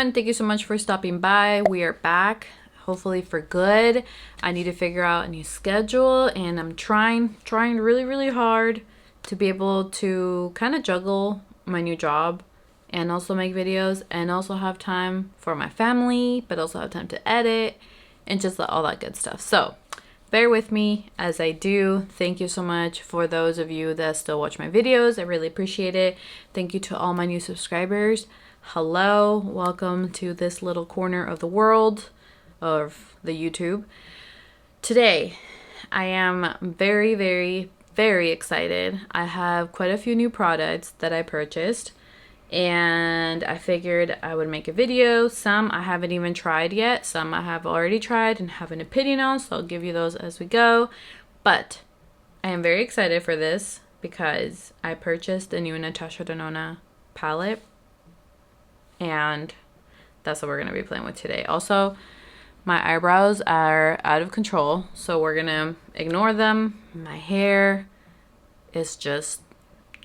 everyone, thank you so much for stopping by. We are back, hopefully for good. I need to figure out a new schedule, and I'm trying really hard to be able to kind of juggle my new job and also make videos and also have time for my family, but also have time to edit and just all that good stuff. So bear with me as I do. Thank you so much for those of you that still watch my videos. I really appreciate it. Thank you to all my new subscribers. Hello, welcome to this little corner of the world of the YouTube. Today, I am very excited. I have quite a few new products that I purchased, and I figured I would make a video. Some I haven't even tried yet. Some I have already tried and have an opinion on, so I'll give you those as we go. But I am very excited for this because I purchased the new Natasha Denona palette, and that's what we're going to be playing with today. Also, my eyebrows are out of control, so we're going to ignore them. My hair is just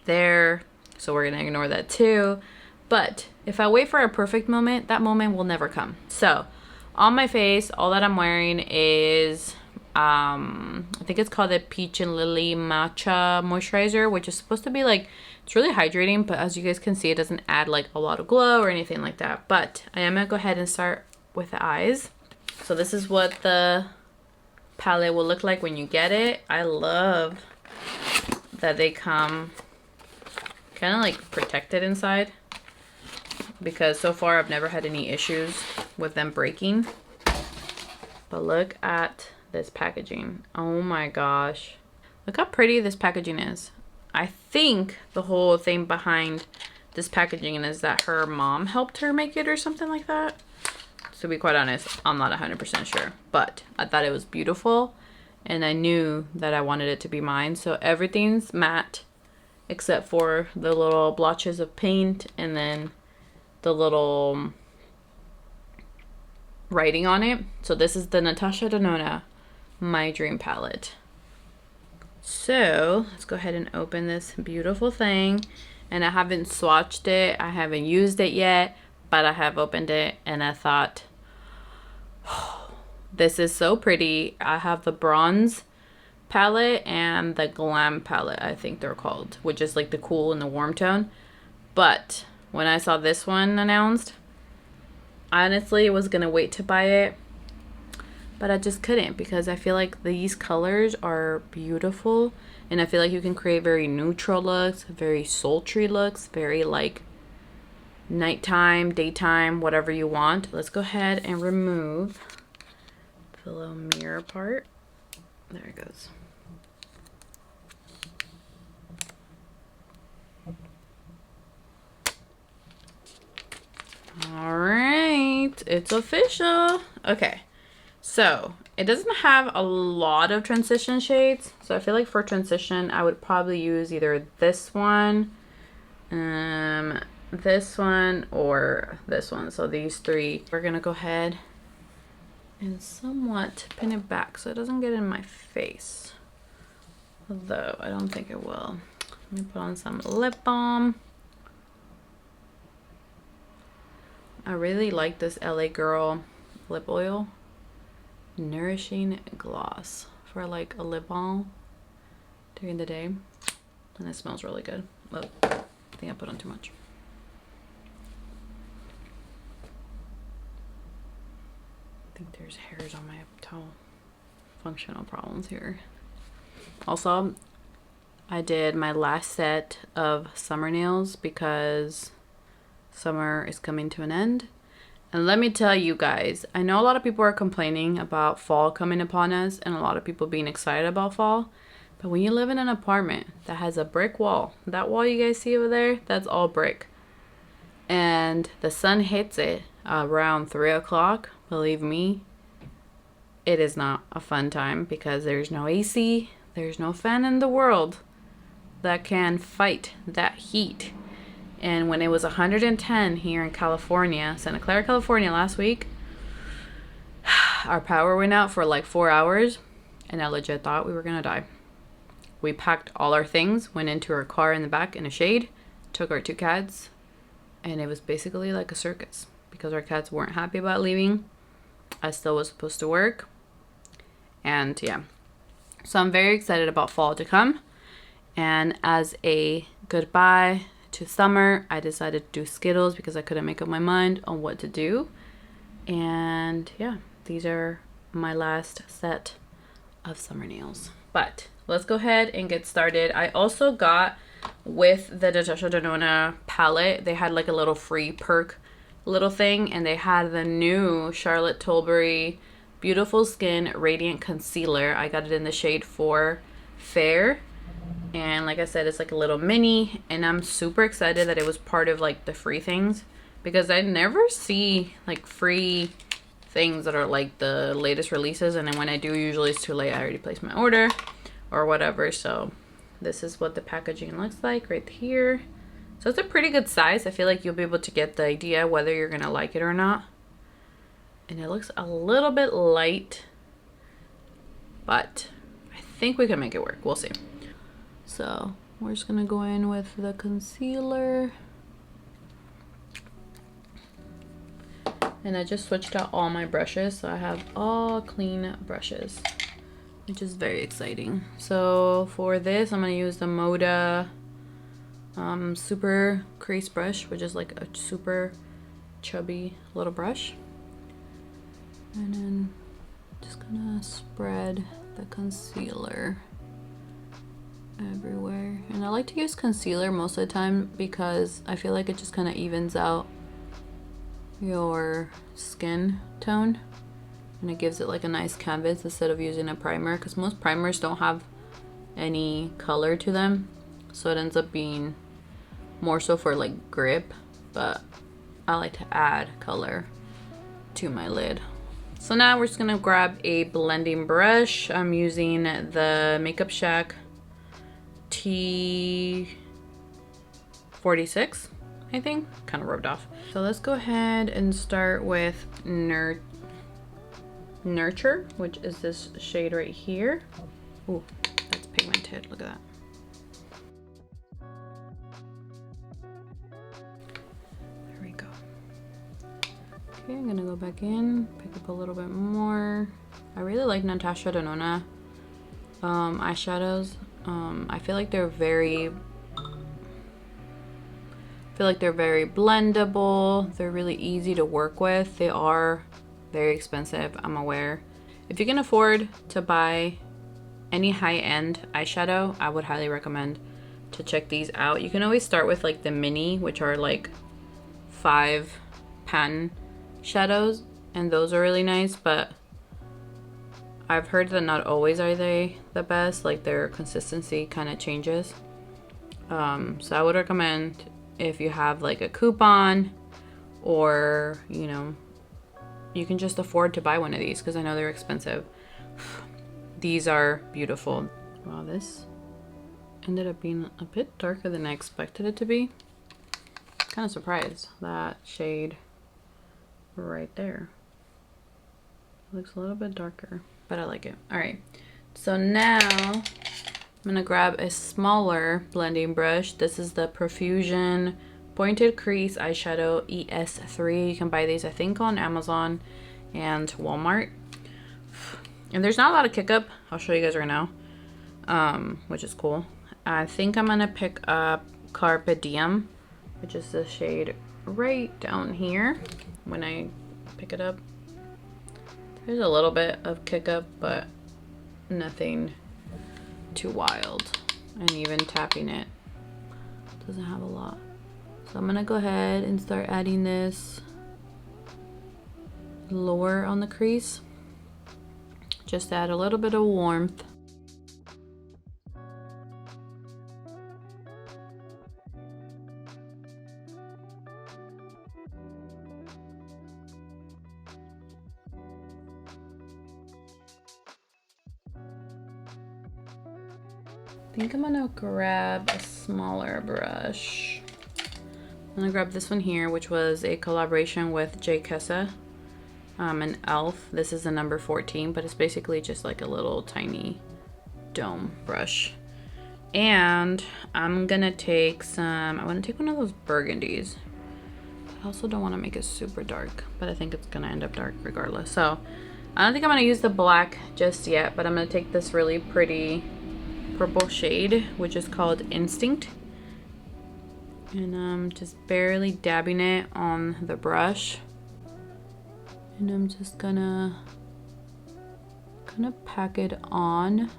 there, so we're going to ignore that too. But if I wait for a perfect moment, that moment will never come. So on my face, all that I'm wearing is I think it's called the Peach and Lily Matcha Moisturizer, which is supposed to be like, it's really hydrating, but as you guys can see, it doesn't add like a lot of glow or anything like that. But I am gonna go ahead and start with the eyes. So this is what the palette will look like when you get it. I love that they come kind of like protected inside, because so far I've never had any issues with them breaking. But look at this packaging. Oh my gosh, look how pretty this packaging is. I think the whole thing behind this packaging is that her mom helped her make it or something like that. To be quite honest, I'm not 100% sure, but I thought it was beautiful and I knew that I wanted it to be mine. So everything's matte except for the little blotches of paint and then the little writing on it. So this is the Natasha Denona My Dream palette. So let's go ahead and open this beautiful thing. And I haven't swatched it, I haven't used it yet, but I have opened it and I thought, oh, this is so pretty. I have the bronze palette and the glam palette, I think they're called, which is like the cool and the warm tone. But when I saw this one announced, honestly, I was gonna wait to buy it, but I just couldn't, because I feel like these colors are beautiful and I feel like you can create very neutral looks, very sultry looks, very like nighttime, daytime, whatever you want. Let's go ahead and remove the little mirror part. There it goes. All right, it's official. Okay. So it doesn't have a lot of transition shades. So I feel like for transition, I would probably use either this one, this one, or this one. So these three. We're gonna go ahead and somewhat pin it back so it doesn't get in my face. Although I don't think it will. Let me put on some lip balm. I really like this LA Girl lip oil. Nourishing gloss for like a lip balm during the day, and it smells really good. Oh, I think I put on too much. I think there's hairs on my towel. Functional problems here. Also, I did my last set of summer nails because summer is coming to an end. And let me tell you guys, I know a lot of people are complaining about fall coming upon us and a lot of people being excited about fall. But when you live in an apartment that has a brick wall, that wall you guys see over there, that's all brick. And the sun hits it around 3 o'clock. Believe me, it is not a fun time because there's no AC, there's no fan in the world that can fight that heat. And when it was 110 here in California, Santa Clara, California last week, our power went out for like 4 hours and I legit thought we were gonna die. We packed all our things, went into our car in the back in a shade, took our 2 cats, and it was basically like a circus. because our cats weren't happy about leaving. I still was supposed to work. And yeah, so I'm very excited about fall to come. And as a goodbye to summer, I decided to do Skittles because I couldn't make up my mind on what to do. And yeah, these are my last set of summer nails. But let's go ahead and get started. I also got, with the Natasha Denona palette, they had like a little free perk little thing, and they had the new Charlotte Tilbury Beautiful Skin Radiant Concealer. I got it in the shade 4 Fair, and like I said, it's like a little mini, and I'm super excited that it was part of like the free things, because I never see like free things that are like the latest releases, and then when I do, usually it's too late. I already placed my order or whatever. So this is what the packaging looks like right here. So it's a pretty good size. I feel like you'll be able to get the idea whether you're gonna like it or not. And it looks a little bit light, but I think we can make it work. We'll see. So we're just gonna go in with the concealer. And I just switched out all my brushes, so I have all clean brushes, which is very exciting. So for this, I'm gonna use the Moda super crease brush, which is like a super chubby little brush. And then just gonna spread the concealer everywhere. And I like to use concealer most of the time because I feel like it just kind of evens out your skin tone, and it gives it like a nice canvas instead of using a primer, because most primers don't have any color to them, so it ends up being more so for like grip, but I like to add color to my lid. So now we're just gonna grab a blending brush. I'm using the Makeup Shack T46, I think, kind of rubbed off. So let's go ahead and start with Nurture, which is this shade right here. Ooh, that's pigmented, look at that. There we go. Okay, I'm gonna go back in, pick up a little bit more. I really like Natasha Denona eyeshadows. I feel like they're very blendable. They're really easy to work with. They are very expensive, I'm aware. If you can afford to buy any high-end eyeshadow, I would highly recommend to check these out. You can always start with like the mini, which are like 5 pan shadows, and those are really nice, but I've heard that not always are they the best. Like their consistency kind of changes. So I would recommend, if you have like a coupon, or you know, you can just afford to buy one of these, because I know they're expensive. These are beautiful. Wow, this ended up being a bit darker than I expected it to be. Kind of surprised. That shade right there looks a little bit darker, but I like it. All right, so now I'm gonna grab a smaller blending brush. This is the Profusion Pointed Crease Eyeshadow ES3. You can buy these, I think, on Amazon and Walmart. And there's not a lot of kick up. I'll show you guys right now, which is cool. I think I'm gonna pick up Carpe Diem, which is the shade right down here. When I pick it up, there's a little bit of kick up, but nothing too wild. And even tapping it doesn't have a lot. So I'm gonna go ahead and start adding this lower on the crease, just to add a little bit of warmth. I think I'm gonna grab a smaller brush. I'm gonna grab this one here, which was a collaboration with J. Kessa, an e.l.f. This is the number 14, but it's basically just like a little tiny dome brush. And I'm gonna take some, I wanna take one of those burgundies. I also don't want to make it super dark, but I think it's gonna end up dark regardless. So I don't think I'm gonna use the black just yet, but I'm gonna take this really pretty purple shade, which is called Instinct. And I'm just barely dabbing it on the brush. And I'm just gonna kind of pack it on.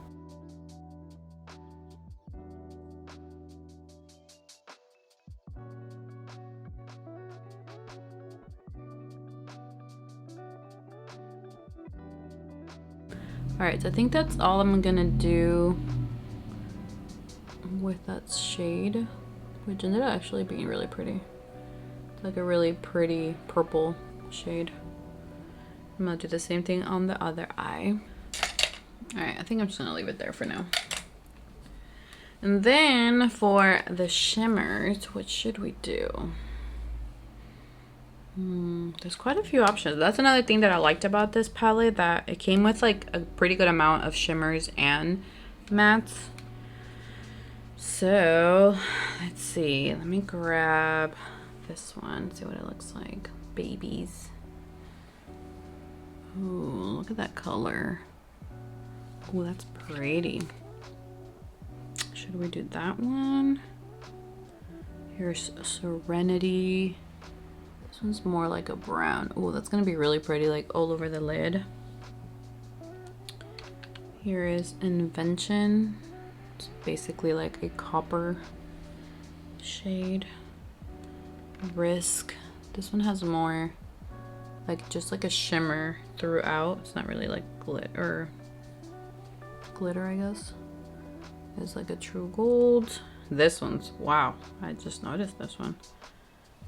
Alright, so I think that's all I'm gonna do with that shade, which ended up actually being really pretty. It's like a really pretty purple shade. I'm gonna do the same thing on the other eye. Alright, I think I'm just gonna leave it there for now. And then for the shimmers, what should we do? There's quite a few options. That's another thing that I liked about this palette, that it came with like a pretty good amount of shimmers and mattes. So let's see, let me grab this one, see what it looks like. Babies. Ooh, look at that color. Ooh, that's pretty. Should we do that one? Here's Serenity. This one's more like a brown. Oh, that's gonna be really pretty, like all over the lid. Here is Invention. It's basically like a copper shade. Risk. This one has more like just like a shimmer throughout. It's not really like glitter, I guess. It's like a true gold. This one's, wow, I just noticed this one.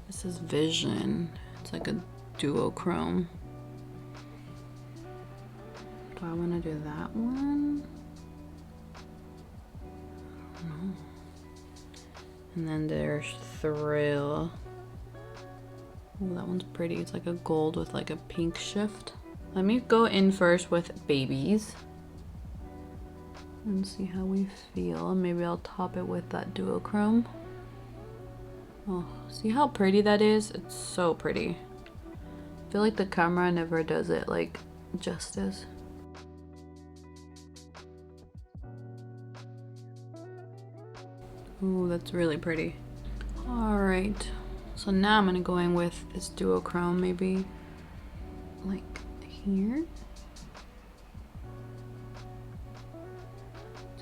This is Vision. It's like a duochrome. Do I want to do that one? I don't know. And then there's Thrill. Ooh, that one's pretty. It's like a gold with like a pink shift. Let me go in first with Babies and see how we feel. Maybe I'll top it with that duochrome. Oh, see how pretty that is? It's so pretty. I feel like the camera never does it like justice. Ooh, that's really pretty. All right, so now I'm gonna go in with this duochrome, maybe like here.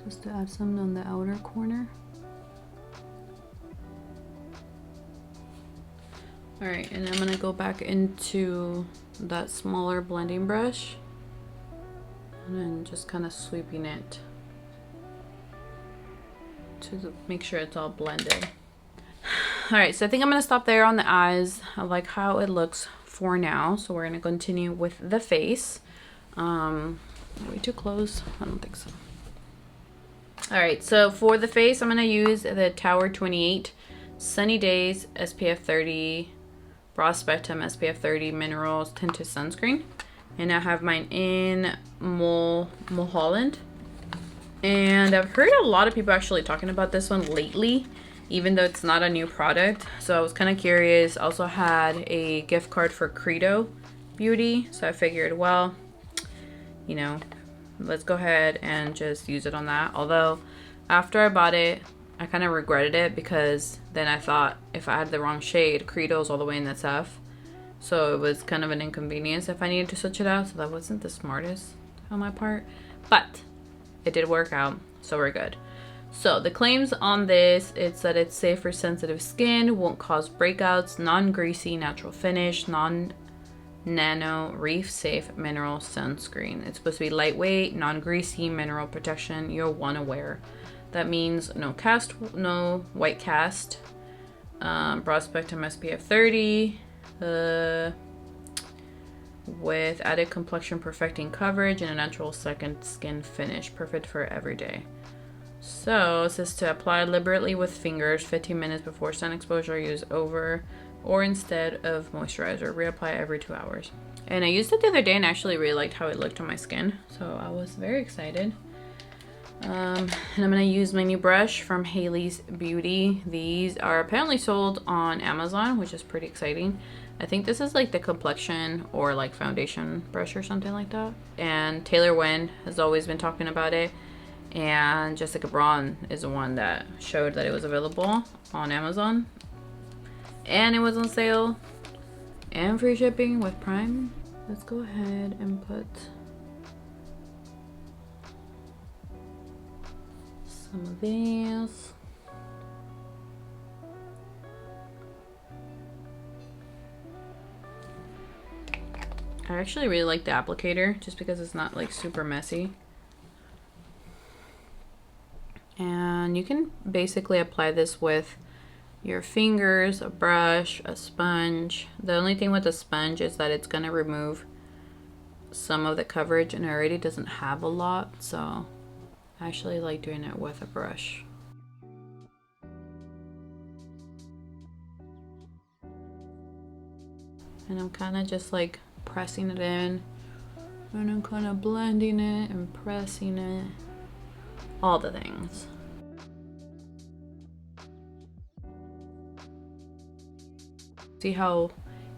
Just to add some on the outer corner. All right, and I'm gonna go back into that smaller blending brush and then just kind of sweeping it to make sure it's all blended. All right, so I think I'm gonna stop there on the eyes. I like how it looks for now, so we're gonna continue with the face. Are we too close? I don't think so. All right, so for the face, I'm gonna use the Tower 28 SunnyDays SPF 30 Broad Spectrum SPF 30 Minerals Tinted Sunscreen. And I have mine in Mulholland. And I've heard a lot of people actually talking about this one lately, even though it's not a new product. So I was kind of curious. I also had a gift card for Credo Beauty. So I figured, well, you know, let's go ahead and just use it on that. Although after I bought it, I kind of regretted it because then I thought if I had the wrong shade, Credo's all the way in the SF. So it was kind of an inconvenience if I needed to switch it out. So that wasn't the smartest on my part. But it did work out, so we're good. So the claims on this, it's that it's safe for sensitive skin, won't cause breakouts, non-greasy, natural finish, non-nano, reef-safe mineral sunscreen. It's supposed to be lightweight, non-greasy, mineral protection you'll want to wear. That means no white cast, broad spectrum SPF 30, with added complexion perfecting coverage and a natural second skin finish, perfect for every day. So it says to apply liberally with fingers 15 minutes before sun exposure, use over or instead of moisturizer, reapply every 2 hours. And I used it the other day and actually really liked how it looked on my skin, so I was very excited. And I'm gonna use my new brush from Haley's Beauty. These are apparently sold on Amazon, which is pretty exciting. I think this is like the complexion or like foundation brush or something like that. And Taylor Wynn has always been talking about it. And Jessica Braun is the one that showed that it was available on Amazon. And it was on sale and free shipping with Prime. Let's go ahead and put some of these. I actually really like the applicator just because it's not like super messy. And you can basically apply this with your fingers, a brush, a sponge. The only thing with a sponge is that it's gonna remove some of the coverage, and it already doesn't have a lot, so I actually like doing it with a brush. And I'm kind of just like pressing it in, and I'm kind of blending it and pressing it, all the things. See how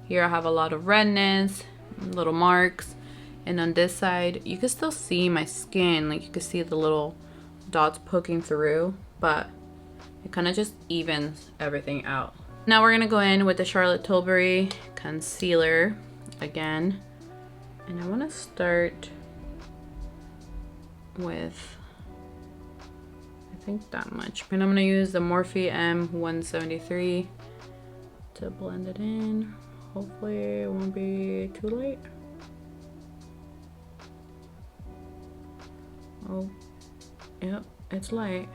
here I have a lot of redness, little marks, and on this side you can still see my skin, like you can see the little dots poking through, but it kind of just evens everything out. Now we're gonna go in with the Charlotte Tilbury concealer again, and I want to start with, I think that much, and I'm gonna use the Morphe M173 to blend it in. Hopefully it won't be too light. Oh, yep, it's light.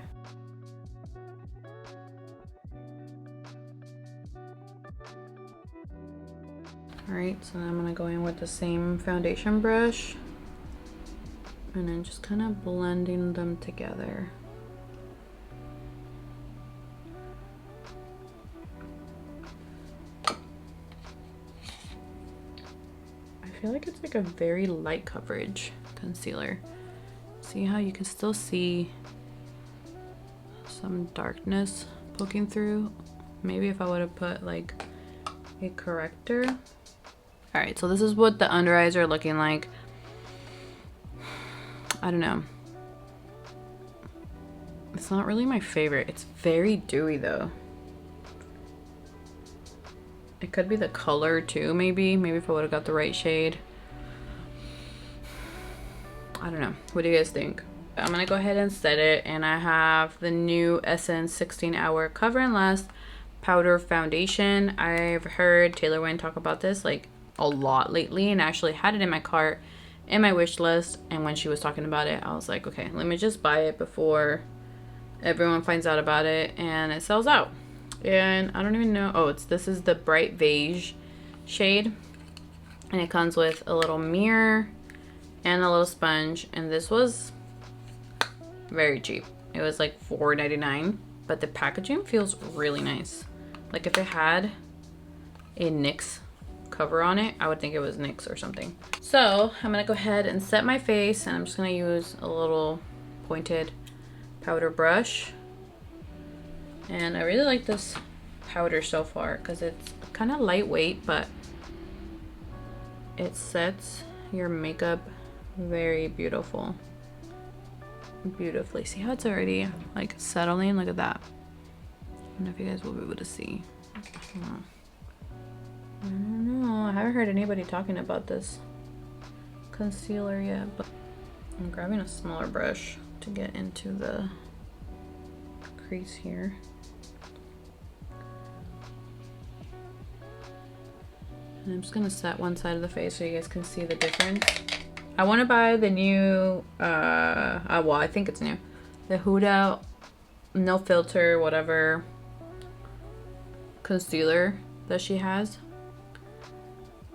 Alright, so I'm gonna go in with the same foundation brush and then just kind of blending them together. I feel like it's like a very light coverage concealer. See how you can still see some darkness poking through? Maybe if I would have put like a corrector. All right, so this is what the under eyes are looking like. I don't know. It's not really my favorite. It's very dewy though. It could be the color too, maybe. Maybe if I would have got the right shade. I don't know. What do you guys think? I'm gonna go ahead and set it, and I have the new Essence 16-Hour Cover and Last Powder Foundation. I've heard Taylor Wynn talk about this like a lot lately, and I actually had it in my cart in my wish list, and when she was talking about it I was like, okay, let me just buy it before everyone finds out about it and it sells out. And I don't even know, oh, this is the bright beige shade, and it comes with a little mirror and a little sponge, and this was very cheap. It was like $4.99, but the packaging feels really nice. Like if it had a NYX cover on it, I would think it was NYX or something. So I'm gonna go ahead and set my face, and I'm just gonna use a little pointed powder brush. And I really like this powder so far because it's kind of lightweight, but it sets your makeup very beautifully. See how it's already like settling? Look at that. I don't know if you guys will be able to see. I don't know. I haven't heard anybody talking about this concealer yet, but I'm grabbing a smaller brush to get into the crease here. And I'm just gonna set one side of the face so you guys can see the difference. I want to buy the new, well, I think it's new, the Huda No Filter whatever concealer that she has.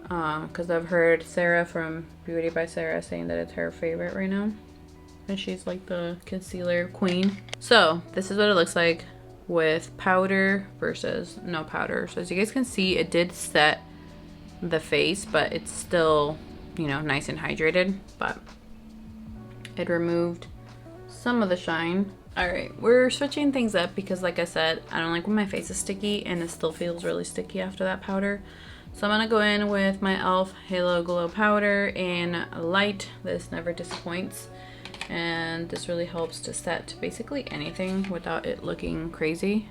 Because I've heard Sarah from Beauty by Sarah saying that it's her favorite right now. And she's like the concealer queen. So this is what it looks like with powder versus no powder. So as you guys can see, it did set the face, but it's still, you know, nice and hydrated, but it removed some of the shine. All right, we're switching things up because like I said, I don't like when my face is sticky and it still feels really sticky after that powder. So I'm gonna go in with my e.l.f. Halo Glow Powder in light. This never disappoints. And this really helps to set basically anything without it looking crazy.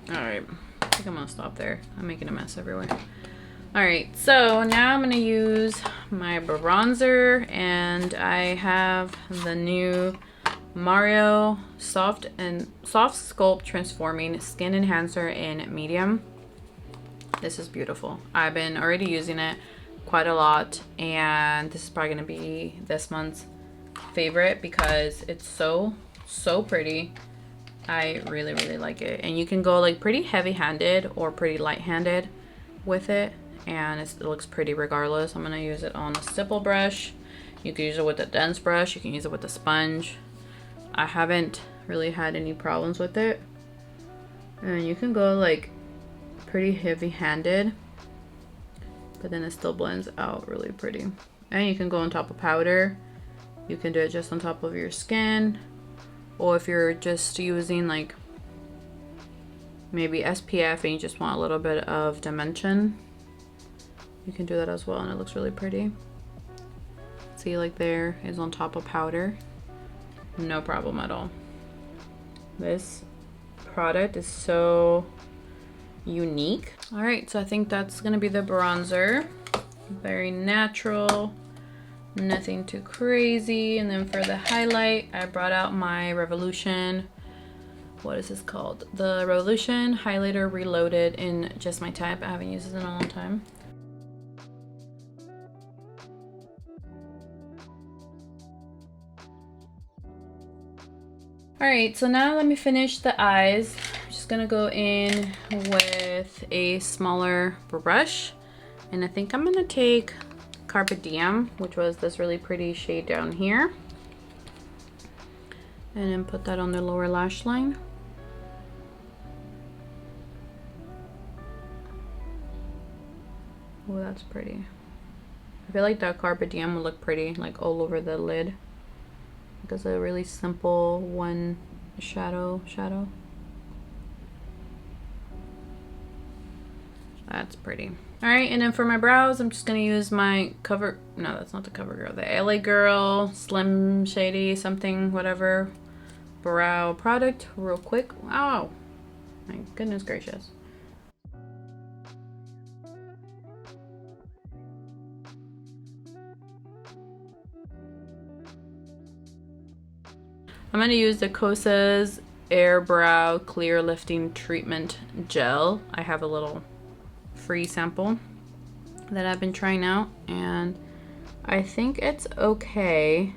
All right, I think I'm gonna stop there. I'm making a mess everywhere. All right, so now I'm gonna use my bronzer, and I have the new Mario SoftSculpt Transforming Skin Enhancer in medium. This is beautiful. I've been already using it quite a lot, and this is probably gonna be this month's favorite because it's so pretty. I really like it, and you can go like pretty heavy-handed or pretty light-handed with it, and it looks pretty regardless. I'm gonna use it on a stipple brush. You can use it with a dense brush. You can use it with a sponge. I haven't really had any problems with it, and you can go like pretty heavy-handed, but then it still blends out really pretty. And you can go on top of powder. You can do it just on top of your skin, or if you're just using like maybe SPF and you just want a little bit of dimension, you can do that as well, and it looks really pretty. See, like there is on top of powder, no problem at all. This product is so unique. All right, so I think that's gonna be the bronzer. Very natural, nothing too crazy. And then for the highlight, I brought out my Revolution, what is this called? The Revolution Highlighter Reloaded in Just My Type. I haven't used this in a long time. All right, so now let me finish the eyes. I'm just gonna go in with a smaller brush, and I think I'm gonna take Carpe Diem, which was this really pretty shade down here, and then put that on the lower lash line. Oh, that's pretty. I feel like that Carpe Diem would look pretty like all over the lid, because a really simple one shadow. That's pretty. All right, and then for my brows, I'm just gonna use my no, that's not the CoverGirl, the LA Girl Slim Shady something whatever brow product real quick. Oh my goodness gracious. I'm gonna use the Kosas Air Brow Clear Lifting Treatment Gel. I have a little free sample that I've been trying out, and I think it's okay,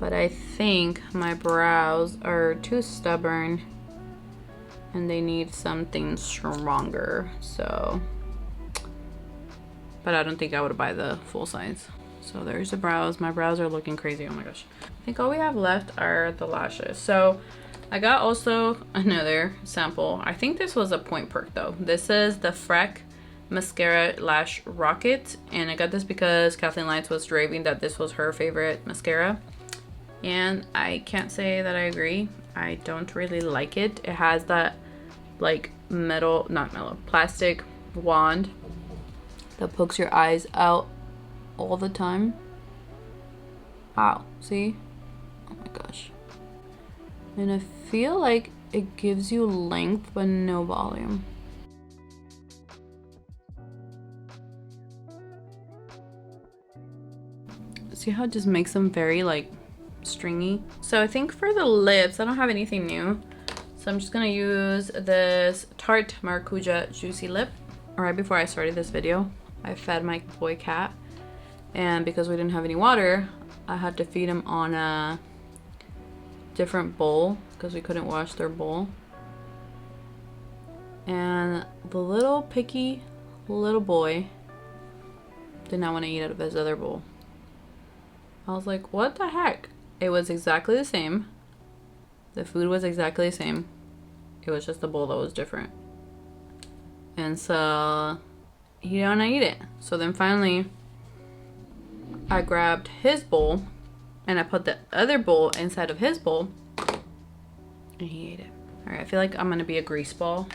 but I think my brows are too stubborn and they need something stronger. So, but I don't think I would buy the full size. So there's the brows. My brows are looking crazy. Oh my gosh. I think all we have left are the lashes. So I got also another sample. I think this was a Point Perk though. This is the Freck Mascara Lashrocket, and I got this because Kathleen Lights was raving that this was her favorite mascara, and I can't say that I agree. I don't really like it. It has that like plastic wand that pokes your eyes out all the time. Ow, see? Oh my gosh. And I feel like it gives you length but no volume. See how it just makes them very like stringy? So I think for the lips, I don't have anything new. So I'm just gonna use this Tarte Maracujá Juicy Lip. Right before I started this video, I fed my boy cat, and because we didn't have any water, I had to feed him on a different bowl because we couldn't wash their bowl. And the little picky little boy did not want to eat out of his other bowl. I was like, what the heck? It was exactly the same. The food was exactly the same. It was just the bowl that was different. And so he don't eat it. So then finally I grabbed his bowl and I put the other bowl inside of his bowl and he ate it. All right, I feel like I'm gonna be a grease ball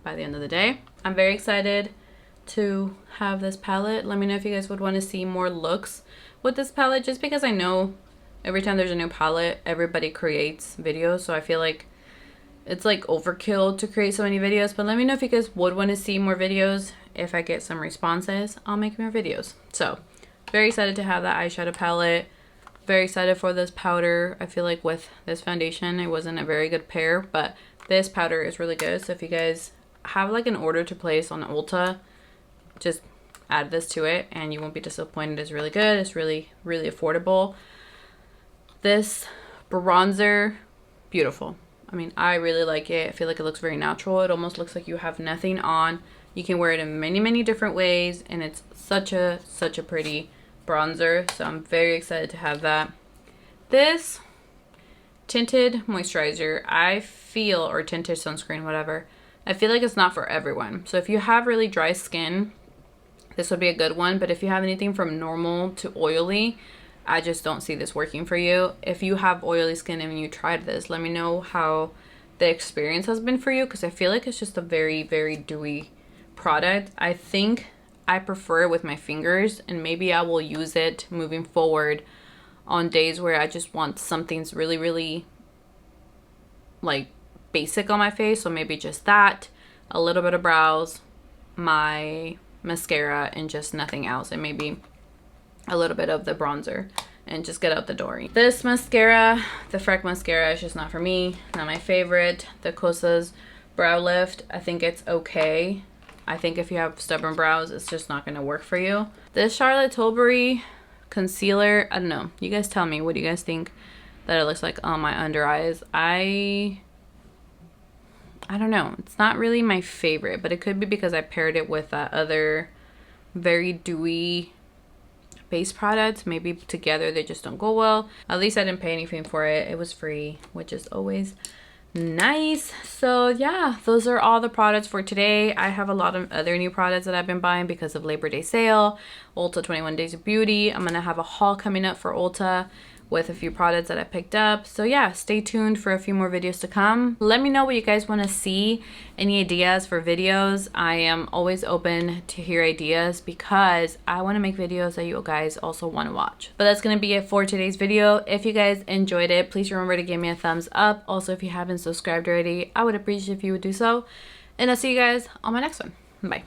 by the end of the day. I'm very excited to have this palette. Let me know if you guys would want to see more looks with this palette, just because I know every time there's a new palette, everybody creates videos. So I feel like it's like overkill to create so many videos. But let me know if you guys would want to see more videos. If I get some responses, I'll make more videos. So very excited to have that eyeshadow palette. Very excited for this powder. I feel like with this foundation, it wasn't a very good pair, but this powder is really good. So if you guys have like an order to place on Ulta, just add this to it and you won't be disappointed. It's really good. It's really, really affordable. This bronzer, beautiful. I mean, I really like it. I feel like it looks very natural. It almost looks like you have nothing on. You can wear it in many, many different ways, and it's such a pretty bronzer. So I'm very excited to have that. This tinted moisturizer, I feel, or tinted sunscreen, whatever, I feel like it's not for everyone. So if you have really dry skin, this would be a good one. But if you have anything from normal to oily, I just don't see this working for you. If you have oily skin and you tried this, let me know how the experience has been for you, because I feel like it's just a very, very dewy product. I think I prefer it with my fingers, and maybe I will use it moving forward on days where I just want something's really, really like basic on my face. So maybe just that, a little bit of brows, my mascara, and just nothing else, and maybe a little bit of the bronzer, and just get out the door. This mascara, the Freck mascara, is just not for me. Not my favorite. The Kosas brow lift, I think it's okay. I think if you have stubborn brows, it's just not going to work for you. This Charlotte Tilbury concealer, I don't know. You guys tell me, what do you guys think that it looks like on my under eyes? I don't know. It's not really my favorite, but it could be because I paired it with that other very dewy base product. Maybe together they just don't go well. At least I didn't pay anything for it. It was free, which is always nice. So yeah, those are all the products for today. I have a lot of other new products that I've been buying because of Labor Day sale, Ulta 21 Days of Beauty. I'm gonna have a haul coming up for Ulta with a few products that I picked up. So yeah, stay tuned for a few more videos to come. Let me know what you guys want to see, any ideas for videos. I am always open to hear ideas because I want to make videos that you guys also want to watch. But that's going to be it for today's video. If you guys enjoyed it, please remember to give me a thumbs up. Also, if you haven't subscribed already, I would appreciate if you would do so. And I'll see you guys on my next one. Bye.